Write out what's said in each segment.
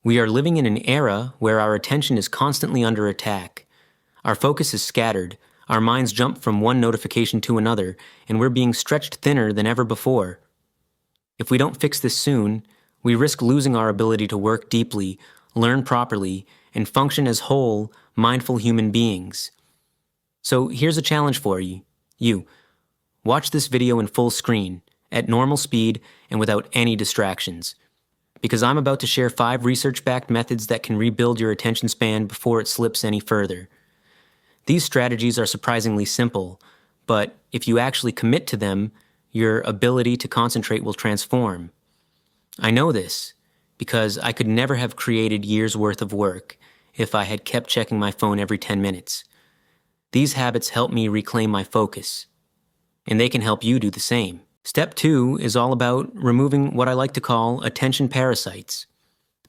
We are living in an era where our attention is constantly under attack. Our focus is scattered, our minds jump from one notification to another, and we're being stretched thinner than ever before. If we don't fix this soon, we risk losing our ability to work deeply, learn properly, and function as whole, mindful human beings. So here's a challenge for you. Watch this video in full screen, at normal speed, and without any distractions. Because I'm about to share 5 research-backed methods that can rebuild your attention span before it slips any further. These strategies are surprisingly simple, but if you actually commit to them, your ability to concentrate will transform. I know this because I could never have created years' worth of work if I had kept checking my phone every 10 minutes. These habits help me reclaim my focus, and they can help you do the same. Step 2 is all about removing what I like to call attention parasites.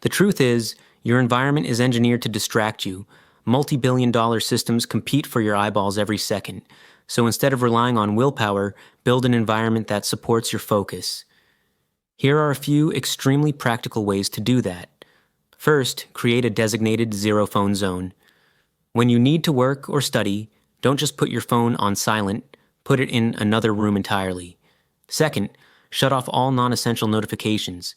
The truth is, your environment is engineered to distract you. Multi-billion-dollar systems compete for your eyeballs every second. So instead of relying on willpower, build an environment that supports your focus. Here are a few extremely practical ways to do that. First, create a designated zero-phone zone. When you need to work or study, don't just put your phone on silent, put it in another room entirely. Second, shut off all non-essential notifications.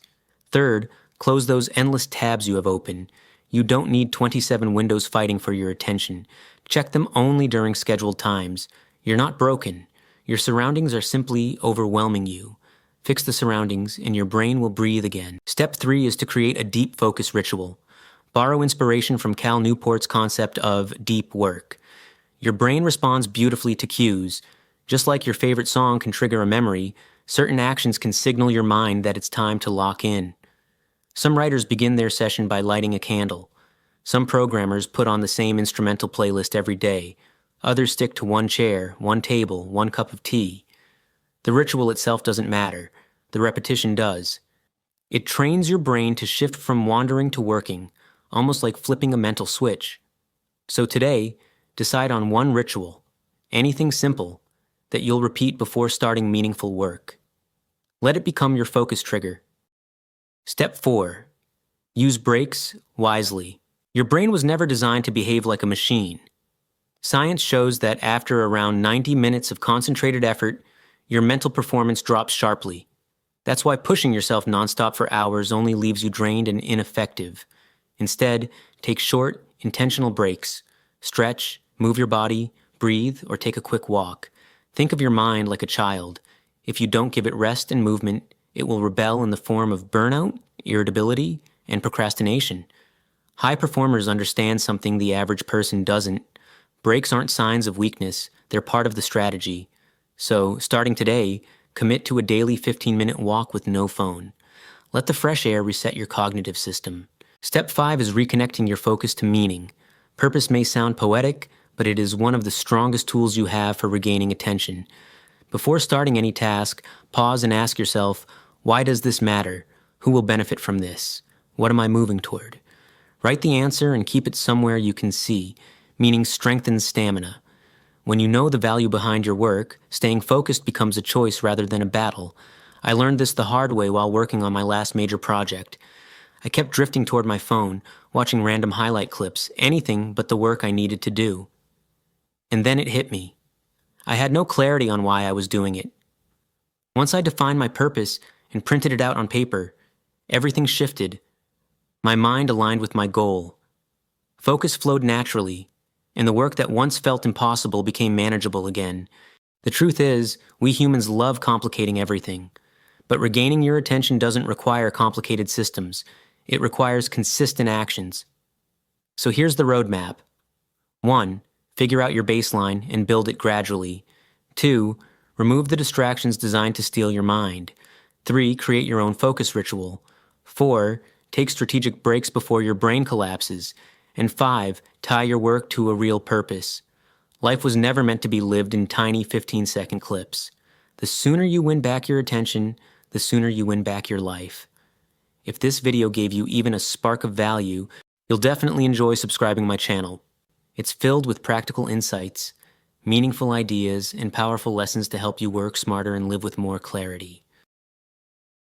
Third, close those endless tabs you have open. You don't need 27 windows fighting for your attention. Check them only during scheduled times. You're not broken. Your surroundings are simply overwhelming you. Fix the surroundings and your brain will breathe again. Step 3 is to create a deep focus ritual. Borrow inspiration from Cal Newport's concept of deep work. Your brain responds beautifully to cues. Just like your favorite song can trigger a memory, certain actions can signal your mind that it's time to lock in. Some writers begin their session by lighting a candle. Some programmers put on the same instrumental playlist every day. Others stick to one chair, one table, one cup of tea. The ritual itself doesn't matter. The repetition does. It trains your brain to shift from wandering to working, almost like flipping a mental switch. So today, decide on one ritual, anything simple, that you'll repeat before starting meaningful work. Let it become your focus trigger. Step 4. Use breaks wisely. Your brain was never designed to behave like a machine. Science shows that after around 90 minutes of concentrated effort, your mental performance drops sharply. That's why pushing yourself nonstop for hours only leaves you drained and ineffective. Instead, take short, intentional breaks. Stretch, move your body, breathe, or take a quick walk. Think of your mind like a child. If you don't give it rest and movement, it will rebel in the form of burnout, irritability, and procrastination. High performers understand something the average person doesn't. Breaks aren't signs of weakness, they're part of the strategy. So, starting today, commit to a daily 15-minute walk with no phone. Let the fresh air reset your cognitive system. Step 5 is reconnecting your focus to meaning. Purpose may sound poetic, but it is one of the strongest tools you have for regaining attention. Before starting any task, pause and ask yourself, why does this matter? Who will benefit from this? What am I moving toward? Write the answer and keep it somewhere you can see, meaning strengthens stamina. When you know the value behind your work, staying focused becomes a choice rather than a battle. I learned this the hard way while working on my last major project. I kept drifting toward my phone, watching random highlight clips, anything but the work I needed to do. And then it hit me. I had no clarity on why I was doing it. Once I defined my purpose and printed it out on paper, everything shifted. My mind aligned with my goal. Focus flowed naturally, and the work that once felt impossible became manageable again. The truth is, we humans love complicating everything. But regaining your attention doesn't require complicated systems. It requires consistent actions. So here's the roadmap. 1. Figure out your baseline and build it gradually. 2. Remove the distractions designed to steal your mind. 3. Create your own focus ritual. 4. Take strategic breaks before your brain collapses. And 5. Tie your work to a real purpose. Life was never meant to be lived in tiny 15-second clips. The sooner you win back your attention, the sooner you win back your life. If this video gave you even a spark of value, you'll definitely enjoy subscribing my channel. It's filled with practical insights, meaningful ideas, and powerful lessons to help you work smarter and live with more clarity.